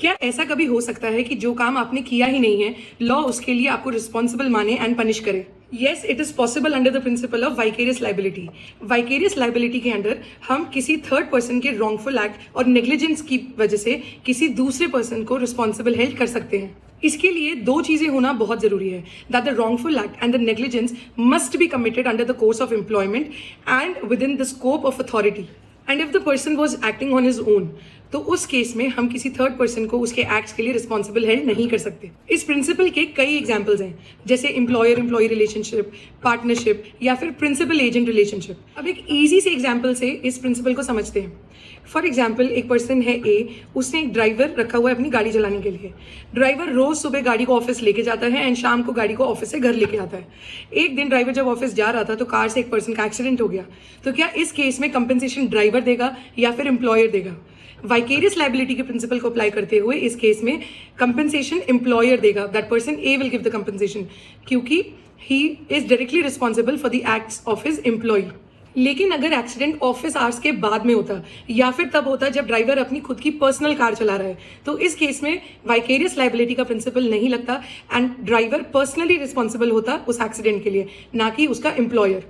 क्या ऐसा कभी हो सकता है कि जो काम आपने किया ही नहीं है, लॉ उसके लिए आपको रिस्पॉन्सिबल माने एंड पनिश करे? Yes, it is possible under the principle of vicarious liability. Vicarious liability के अंडर हम किसी थर्ड पर्सन के रॉन्गफुल एक्ट और नेग्लिजेंस की वजह से किसी दूसरे पर्सन को रिस्पॉन्सिबल हेल्ड कर सकते हैं। इसके लिए दो चीजें होना बहुत जरूरी है, that the wrongful act and the negligence must be committed under the course of employment and with in the scope of authority and if the person was acting on his own, तो उस case में हम किसी third person को उसके acts के लिए responsible held नहीं कर सकते। इस प्रिंसिपल के कई एग्जाम्पल्स हैं, जैसे एम्प्लॉयर एम्प्लॉय रिलेशनशिप, पार्टनरशिप या फिर प्रिंसिपल एजेंट रिलेशनशिप। अब एक ईजी से एग्जाम्पल से इस प्रिंसिपल को समझते हैं। फॉर एग्जाम्पल, एक पर्सन है ए, उसने एक ड्राइवर रखा हुआ है अपनी गाड़ी चलाने के लिए। ड्राइवर रोज सुबह गाड़ी को ऑफिस लेके जाता है एंड शाम को गाड़ी को ऑफिस से घर लेके आता है। एक दिन ड्राइवर जब ऑफिस जा रहा था तो कार से एक पर्सन का एक्सीडेंट हो गया। तो क्या इस केस में कंपनसेशन ड्राइवर देगा या फिर एम्प्लॉयर देगा? वाइकेरियस लाइबिलिटी के प्रिंसिपल को अप्लाई करते हुए इस केस में कंपनसेशन एम्प्लॉयर देगा, that person A will give the compensation, क्योंकि he is directly responsible for the acts of his employ. लेकिन अगर एक्सीडेंट ऑफिस आवर्स के बाद में होता या फिर तब होता जब ड्राइवर अपनी खुद की पर्सनल कार चला रहा है, तो इस केस में वाइकेरियस लाइबिलिटी का प्रिंसिपल नहीं लगता एंड ड्राइवर पर्सनली रिस्पॉन्सिबल होता उस एक्सीडेंट के लिए, ना कि उसका एम्प्लॉयर।